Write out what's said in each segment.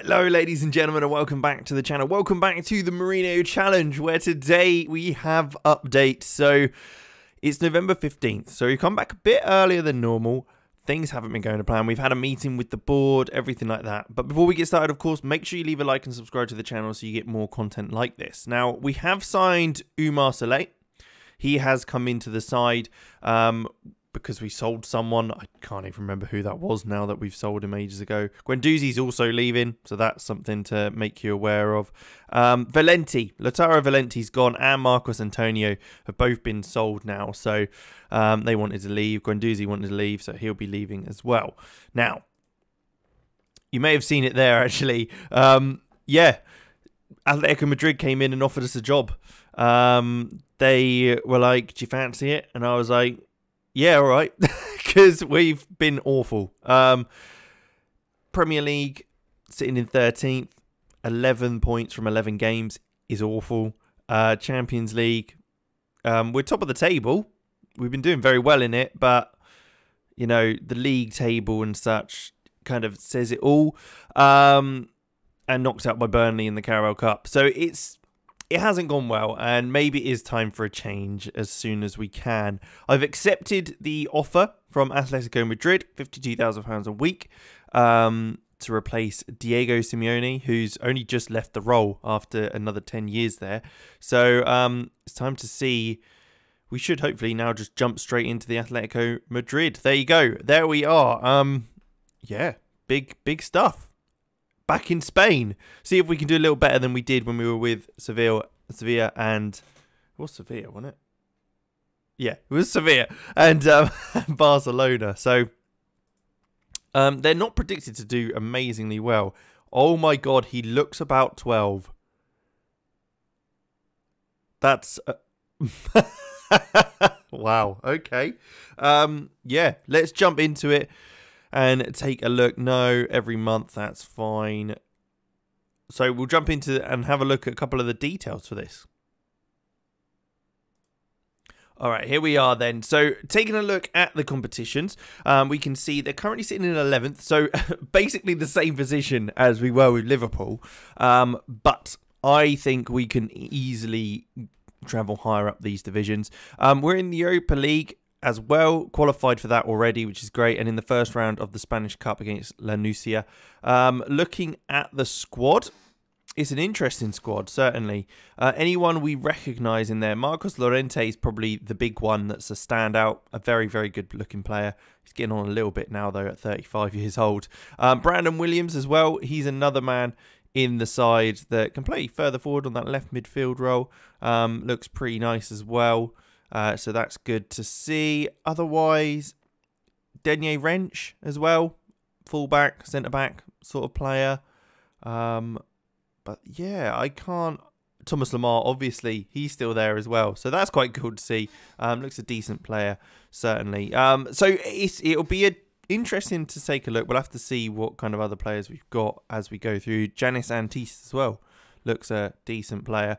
Hello ladies and gentlemen, and welcome back to the channel. Welcome back to the Mourinho challenge, where today we have updates. So it's November 15th, so we come back a bit earlier than normal. Things haven't been going to plan. We've had a meeting with the board, everything like that. But before we get started, of course, make sure you leave a like and subscribe to the channel so you get more content like this. Now, we have signed Umar Saleh. He has come into the side because we sold someone. I can't even remember who that was now that we've sold him ages ago. Guendouzi's also leaving, so that's something to make you aware of. Lautaro Valenti's gone, and Marcos Antonio have both been sold now. So they wanted to leave. Guendouzi wanted to leave, so he'll be leaving as well. Now, you may have seen it there, actually. Yeah, Atletico Madrid came in and offered us a job. They were like, do you fancy it? And I was like, yeah, all right, because we've been awful. Premier League, sitting in 13th, 11 points from 11 games is awful. Champions League, we're top of the table. We've been doing very well in it, but, you know, the league table and such kind of says it all. And knocked out by Burnley in the Carabao Cup. So it hasn't gone well, and maybe it is time for a change as soon as we can. I've accepted the offer from Atletico Madrid, £52,000 a week, to replace Diego Simeone, who's only just left the role after another 10 years there. So it's time to see. We should hopefully now just jump straight into the Atletico Madrid. There you go. There we are. Yeah, big stuff. Back in Spain. See if we can do a little better than we did when we were with Sevilla and... It was Sevilla, wasn't it? Yeah, it was Sevilla and Barcelona. So they're not predicted to do amazingly well. Oh my God, he looks about 12. That's... wow, okay. Yeah, let's jump into it and take a look. No, every month, that's fine. So we'll jump into and have a look at a couple of the details for this. All right, here we are then. So taking a look at the competitions, we can see they're currently sitting in 11th. So basically the same position as we were with Liverpool. But I think we can easily travel higher up these divisions. We're in the Europa League as well, qualified for that already, which is great. And in the first round of the Spanish Cup against La Nucia. Looking at the squad, it's an interesting squad, certainly. Anyone we recognise in there. Marcos Llorente is probably the big one that's a standout. A very, very good looking player. He's getting on a little bit now, though, at 35 years old. Brandon Williams as well. He's another man in the side that can play further forward on that left midfield role. Looks pretty nice as well. So that's good to see. Otherwise, Denier Wrench as well. Fullback, centre-back sort of player. But yeah, I can't... Thomas Lemar, obviously, he's still there as well. So that's quite cool to see. Looks a decent player, certainly. So it'll be interesting to take a look. We'll have to see what kind of other players we've got as we go through. Janis Antiste as well. Looks a decent player.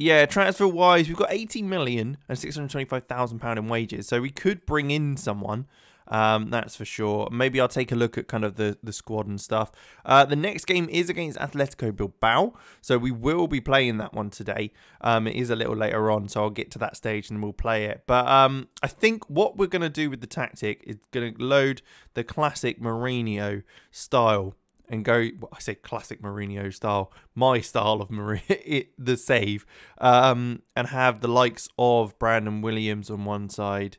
Yeah, transfer-wise, we've got £18,625,000 in wages. So we could bring in someone, that's for sure. Maybe I'll take a look at kind of the squad and stuff. The next game is against Atletico Bilbao. So we will be playing that one today. It is a little later on, so I'll get to that stage and we'll play it. But I think what we're going to do with the tactic is going to load the classic Mourinho style. And go, well, I say classic Mourinho style, my style of Mourinho, the save, and have the likes of Brandon Williams on one side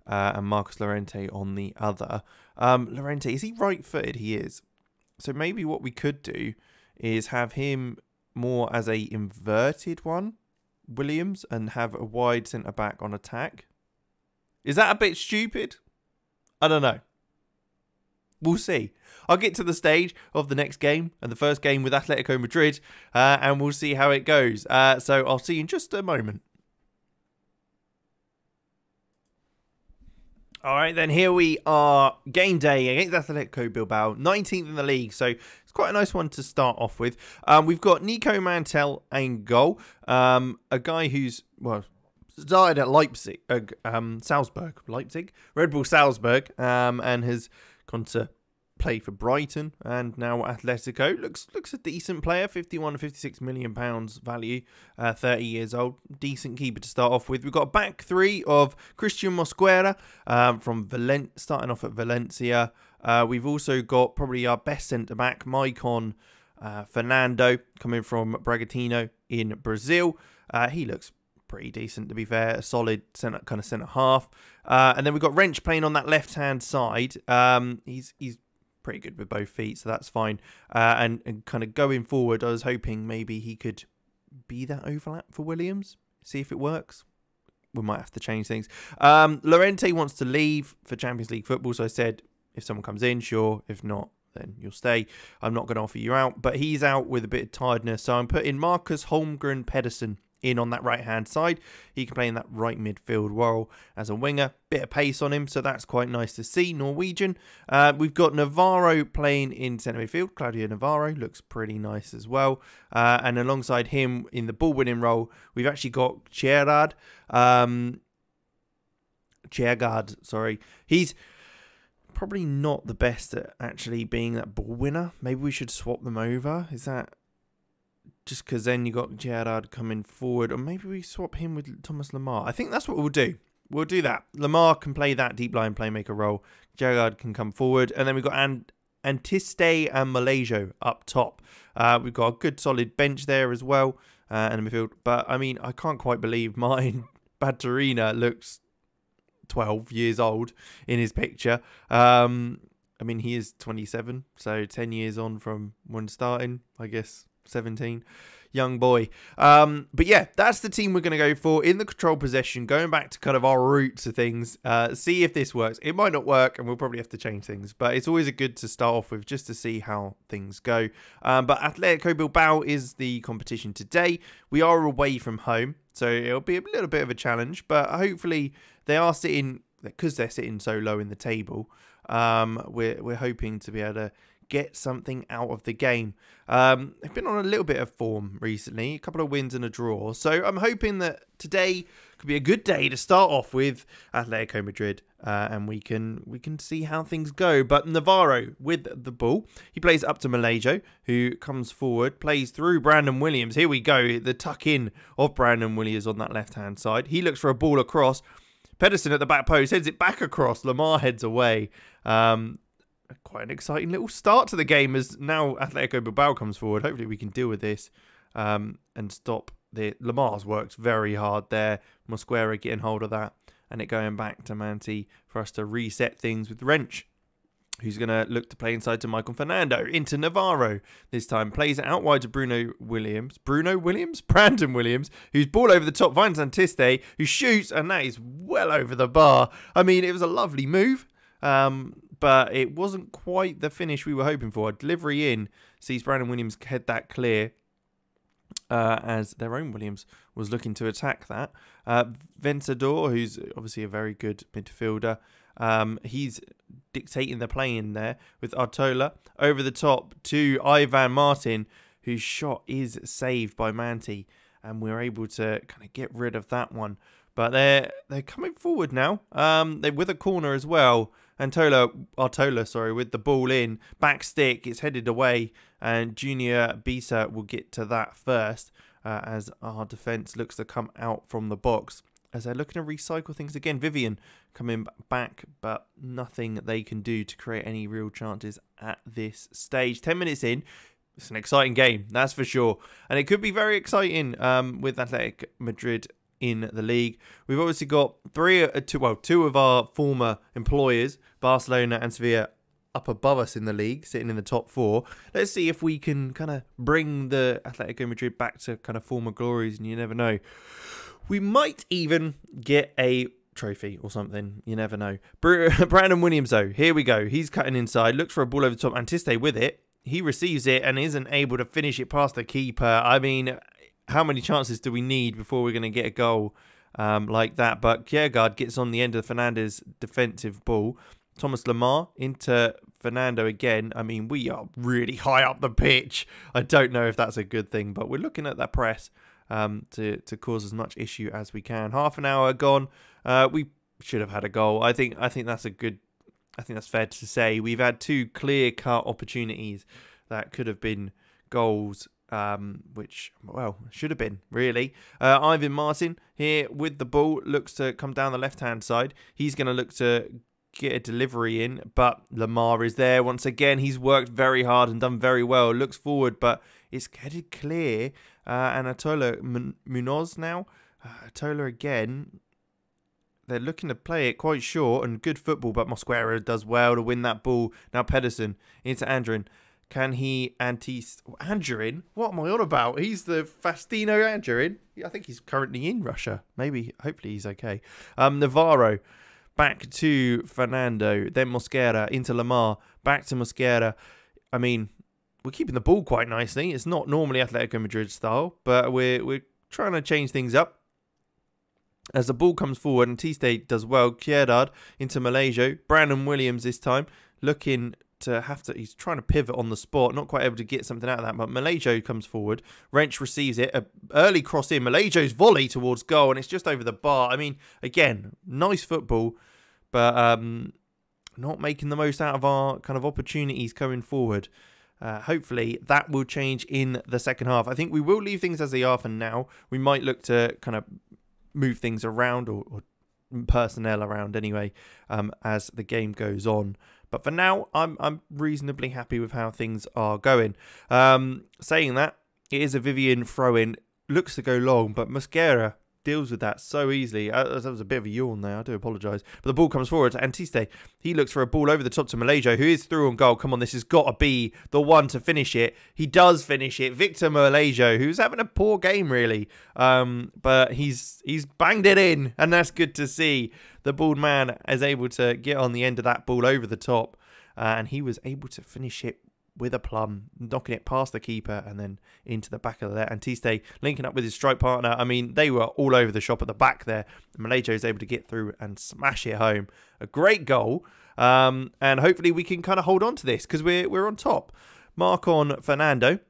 and Marcos Llorente on the other. Llorente, is he right-footed? He is. So maybe what we could do is have him more as a inverted one, Williams, and have a wide centre-back on attack. Is that a bit stupid? I don't know. We'll see. I'll get to the stage of the next game and the first game with Atletico Madrid, and we'll see how it goes. So I'll see you in just a moment. All right, then here we are. Game day against Atletico Bilbao, 19th in the league. So it's quite a nice one to start off with. We've got Nico Mantel in goal. A guy who's, well, started at Leipzig, Salzburg, Red Bull Salzburg, and has gone to played for Brighton and now Atletico. Looks a decent player, 51 to 56 million pounds value, 30 years old. Decent keeper to start off with. We've got a back three of Christian Mosquera from starting off at Valencia. We've also got probably our best centre-back, Maicon Fernando, coming from Bragantino in Brazil. He looks pretty decent, to be fair. A solid centre half. And then we've got Wrench playing on that left-hand side. He's pretty good with both feet, so that's fine. And kind of going forward, I was hoping maybe he could be that overlap for Williams. See if it works. We might have to change things. Llorente wants to leave for Champions League football, so I said, if someone comes in, sure. If not, then you'll stay. I'm not going to offer you out, but he's out with a bit of tiredness, so I'm putting Marcus Holmgren Pedersen in on that right-hand side. He can play in that right midfield role as a winger. Bit of pace on him, so that's quite nice to see. Norwegian. We've got Navarro playing in centre midfield. Claudio Navarro looks pretty nice as well. And alongside him in the ball-winning role, we've actually got Gerard. Sorry. He's probably not the best at actually being that ball winner. Maybe we should swap them over. Is that just because then you got Gerard coming forward, or maybe we swap him with Thomas Lemar? I think that's what we'll do. We'll do that. Lemar can play that deep line playmaker role. Gerard can come forward, and then we've got Antiste and Malaysia up top. We've got a good solid bench there as well, and a midfield. But I mean, I can't quite believe Martin Baturina looks 12 years old in his picture. I mean, he is 27, so 10 years on from when starting, I guess. 17, young boy. But yeah, that's the team we're going to go for in the control possession, going back to kind of our roots of things. See if this works. It might not work, and we'll probably have to change things, but it's always good to start off with just to see how things go. But Atletico Bilbao is the competition today. We are away from home, so it'll be a little bit of a challenge, but hopefully they are sitting, because they're sitting so low in the table, we're hoping to be able to get something out of the game. They've been on a little bit of form recently, a couple of wins and a draw. So I'm hoping that today could be a good day to start off with Atletico Madrid, and we can see how things go. But Navarro with the ball, he plays up to Malaysia, who comes forward, plays through Brandon Williams. Here we go, the tuck in of Brandon Williams on that left hand side. He looks for a ball across. Pedersen at the back post heads it back across. Lemar heads away. Quite an exciting little start to the game as now Atletico Bilbao comes forward. Hopefully we can deal with this and stop the... Lamar's worked very hard there. Mosquera getting hold of that and it going back to Manti for us to reset things with Wrench, who's going to look to play inside to Michael Fernando. Into Navarro. This time plays it out wide to Brandon Williams, whose ball over the top finds Antiste, who shoots, and that is well over the bar. I mean, it was a lovely move. But it wasn't quite the finish we were hoping for. A delivery in sees Brandon Williams head that clear as their own Williams was looking to attack that. Vencedor, who's obviously a very good midfielder, he's dictating the play in there with Artola over the top to Ivan Martin, whose shot is saved by Manti, and we're able to kind of get rid of that one. But they're coming forward now. They're with a corner as well. Artola, with the ball in. Back stick, it's headed away. And Junior Bisa will get to that first as our defence looks to come out from the box. As they're looking to recycle things again. Vivian coming back, but nothing they can do to create any real chances at this stage. 10 minutes in. It's an exciting game, that's for sure. And it could be very exciting with Atletico Madrid in the league. We've obviously got two of our former employers, Barcelona and Sevilla, up above us in the league, sitting in the top four. Let's see if we can kind of bring the Atletico Madrid back to kind of former glories, and you never know. We might even get a trophy or something. You never know. Brandon Williams, though, here we go. He's cutting inside, looks for a ball over the top. Antiste with it. He receives it and isn't able to finish it past the keeper. I mean, how many chances do we need before we're going to get a goal like that? But Kiergaard gets on the end of Fernandez's defensive ball. Thomas Lemar into Fernando again. I mean, we are really high up the pitch. I don't know if that's a good thing, but we're looking at that press to cause as much issue as we can. Half an hour gone. We should have had a goal. I think that's a good I think that's fair to say. We've had two clear-cut opportunities that could have been goals, which, well, should have been, really. Ivan Martin here with the ball looks to come down the left-hand side. He's going to look to get a delivery in, but Lamar is there once again. He's worked very hard and done very well. Looks forward, but it's headed clear. And Atola Munoz now. Atola again. They're looking to play it quite short and good football, but Mosquera does well to win that ball. Now Pedersen into Andrin. Can he Andrin? What am I on about? He's the Faustino Andrin. I think he's currently in Russia. Maybe, hopefully he's okay. Navarro back to Fernando. Then Mosquera into Lamar. Back to Mosquera. I mean, we're keeping the ball quite nicely. It's not normally Atletico Madrid style, but we're trying to change things up. As the ball comes forward, and T-State does well. Kjerdad into Malaysia. Brandon Williams this time looking to have to... He's trying to pivot on the spot. Not quite able to get something out of that. But Malaysia comes forward. Wrench receives it. An early cross in. Malaysia's volley towards goal. And it's just over the bar. I mean, again, nice football. But not making the most out of our kind of opportunities coming forward. Hopefully that will change in the second half. I think we will leave things as they are for now. We might look to kind of move things around or personnel around anyway as the game goes on. But for now, I'm reasonably happy with how things are going. Saying that, it is a Vivian throw-in. Looks to go long, but Mosquera deals with that so easily. That was a bit of a yawn there. I do apologise. But the ball comes forward to Antiste. He looks for a ball over the top to Malaysia, who is through on goal. Come on, this has got to be the one to finish it. He does finish it. Victor Malaysia, who's having a poor game, really. But he's banged it in, and that's good to see. The bald man is able to get on the end of that ball over the top, and he was able to finish it with a plum, knocking it past the keeper and then into the back of the net. Antiste linking up with his strike partner. I mean, they were all over the shop at the back there. Malaysia is able to get through and smash it home. A great goal. And hopefully we can kind of hold on to this because we're on top. Marcon Fernando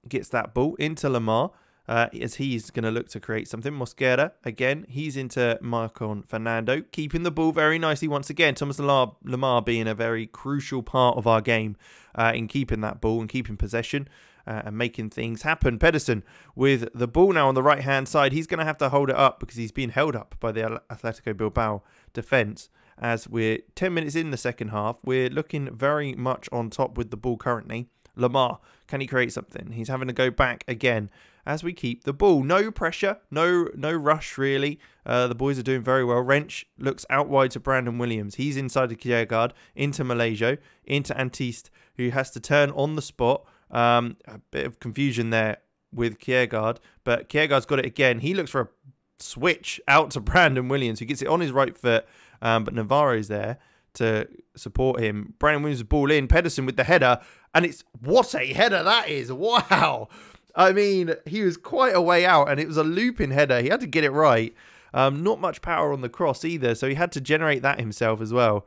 gets that ball into Lamar. As he's going to look to create something. Mosquera, again, he's into Marcon Fernando, keeping the ball very nicely once again. Thomas Lamar being a very crucial part of our game in keeping that ball and keeping possession and making things happen. Pedersen with the ball now on the right-hand side. He's going to have to hold it up because he's being held up by the Atletico Bilbao defence. As we're 10 minutes in the second half, we're looking very much on top with the ball currently. Lamar, can he create something? He's having to go back again as we keep the ball. No pressure, no rush really. The boys are doing very well. Wrench looks out wide to Brandon Williams. He's inside the Kjærgaard, into Malaysia, into Antiste, who has to turn on the spot. A bit of confusion there with Kjærgaard, but Kjærgaard's got it again. He looks for a switch out to Brandon Williams, who gets it on his right foot, but Navarro's there to support him. Brandon Williams' ball in. Pedersen with the header, and it's... What a header that is! Wow! I mean, he was quite a way out, and it was a looping header. He had to get it right. Not much power on the cross either, so he had to generate that himself as well.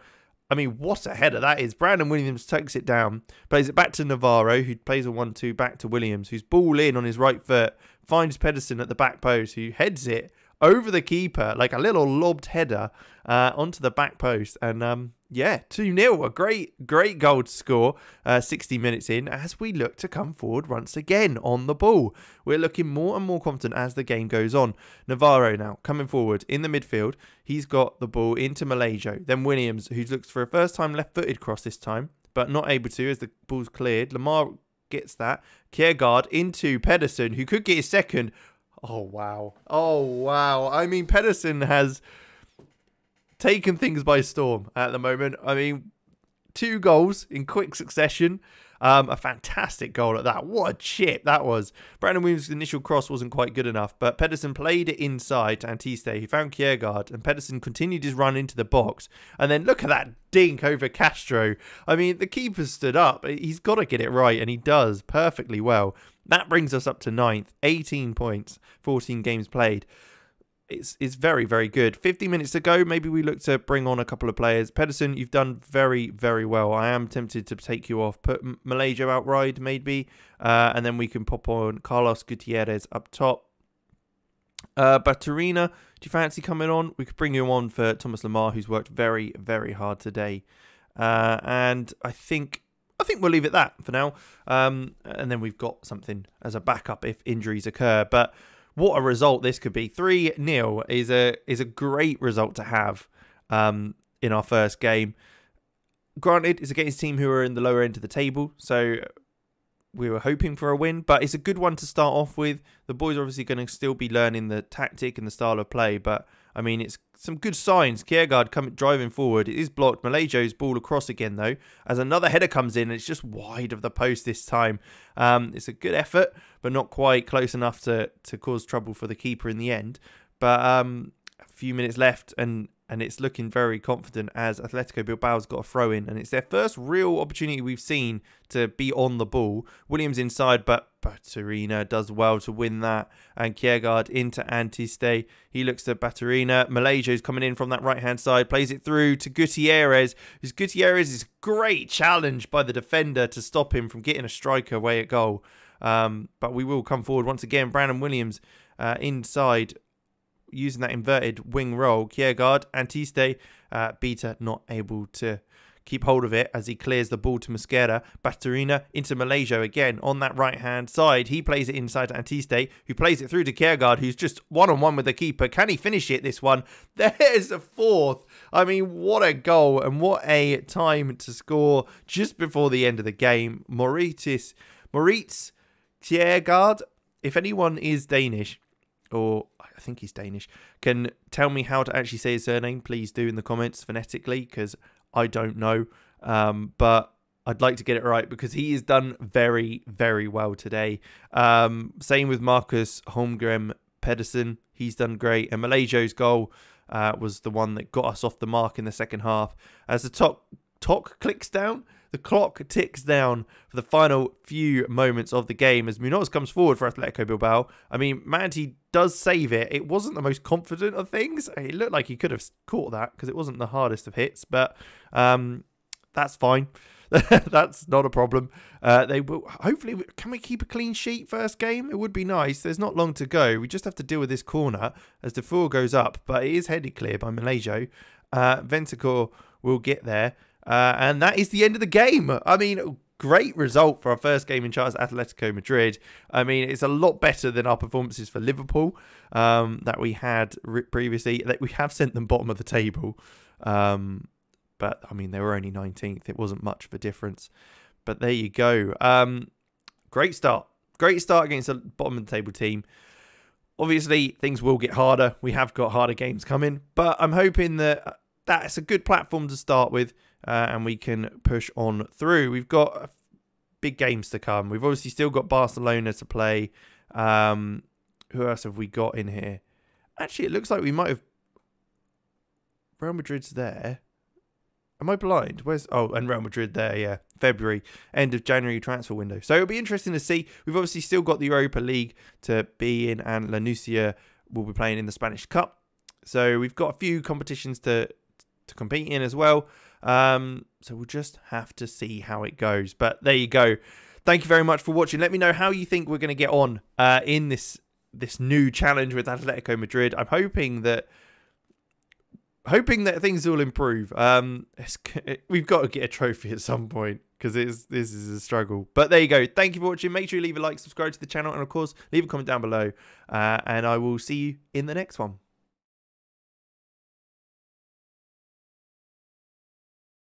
I mean, what a header that is. Brandon Williams takes it down, plays it back to Navarro, who plays a 1-2 back to Williams, who's ball in on his right foot, finds Pedersen at the back post, who heads it over the keeper, like a little lobbed header onto the back post. And yeah, 2-0, a great goal to score 60 minutes in as we look to come forward once again on the ball. We're looking more and more confident as the game goes on. Navarro now coming forward in the midfield. He's got the ball into Malaysia. Then Williams, who looks for a first time left-footed cross this time, but not able to as the ball's cleared. Lamar gets that. Kjærgaard into Pedersen, who could get his second. Oh, wow. Oh, wow. I mean, Pedersen has taken things by storm at the moment. I mean, 2 goals in quick succession. A fantastic goal at that. What a chip that was. Brandon Williams' initial cross wasn't quite good enough, but Pedersen played it inside to Antiste. He found Kjærgaard, and Pedersen continued his run into the box. And then look at that dink over Castro. I mean, the keeper stood up. He's got to get it right, and he does perfectly well. That brings us up to 9th. 18 points, 14 games played. It's very, very good. 50 minutes to go. Maybe we look to bring on a couple of players. Pedersen, you've done very, very well. I am tempted to take you off. Put Malaysia out wide, maybe. And then we can pop on Carlos Gutierrez up top. Baturina, do you fancy coming on? We could bring you on for Thomas Lamar, who's worked very, very hard today. And I think we'll leave it that for now. And then we've got something as a backup if injuries occur. But what a result this could be. 3-0 is a great result to have in our first game. Granted, it's against a team who are in the lower end of the table, so we were hoping for a win, but it's a good one to start off with. The boys are obviously going to still be learning the tactic and the style of play, but I mean, it's some good signs. Kjærgaard driving forward. It is blocked. Malaysio's ball across again, though, as another header comes in, and it's just wide of the post this time. It's a good effort, but not quite close enough to cause trouble for the keeper in the end. But a few minutes left, and it's looking very confident as Atletico Bilbao's got a throw in, and it's their first real opportunity we've seen to be on the ball. Williams inside, but Baturina does well to win that, and Kjærgaard into Antiste. He looks to Baturina. Malaysio's coming in from that right-hand side, plays it through to Gutierrez. Gutierrez is a great challenge by the defender to stop him from getting a striker away at goal. But we will come forward once again. Brandon Williams inside, using that inverted wing role. Kjærgaard, Antiste, Beta not able to keep hold of it as he clears the ball to Mosquera. Baturina into Malaysia again on that right-hand side. He plays it inside to Antiste, who plays it through to Kjærgaard, who's just one-on-one with the keeper. Can he finish it, this one? There's a fourth. I mean, what a goal and what a time to score just before the end of the game. Moritz Kjærgaard, if anyone is Danish, or I think he's Danish, can tell me how to actually say his surname, please do in the comments phonetically, because I don't know. But I'd like to get it right because he has done very, very well today. Same with Marcus Holmgren Pedersen. He's done great. And Malaysio's goal was the one that got us off the mark in the second half. As the clock ticks down for the final few moments of the game as Munoz comes forward for Atletico Bilbao. I mean, Manti does save it. It wasn't the most confident of things. It looked like he could have caught that because it wasn't the hardest of hits, but that's fine. That's not a problem. They will hopefully. Can we keep a clean sheet first game? It would be nice. There's not long to go. We just have to deal with this corner as the four goes up, but it is headed clear by Malaysia. Ventacor will get there. And that is the end of the game. I mean, great result for our first game in charge at Atletico Madrid. I mean, it's a lot better than our performances for Liverpool that we had previously. That we have sent them bottom of the table. But, I mean, they were only 19th. It wasn't much of a difference. But there you go. Great start. Great start against a bottom of the table team. Obviously, things will get harder. We have got harder games coming. But I'm hoping that that's a good platform to start with. And we can push on through. We've got big games to come. We've obviously still got Barcelona to play. Who else have we got in here? Actually, it looks like we might have... Real Madrid's there. Am I blind? And Real Madrid there, yeah. February, end of January transfer window. So it'll be interesting to see. We've obviously still got the Europa League to be in, and La Nucia will be playing in the Spanish Cup. So we've got a few competitions to compete in as well. So we'll just have to see how it goes. But there you go. Thank you very much for watching. Let me know how you think we're going to get on in this new challenge with Atletico Madrid. I'm hoping that things will improve. We've got to get a trophy at some point because this is a struggle. But there you go. Thank you for watching. Make sure you leave a like, subscribe to the channel, and of course, leave a comment down below. And I will see you in the next one.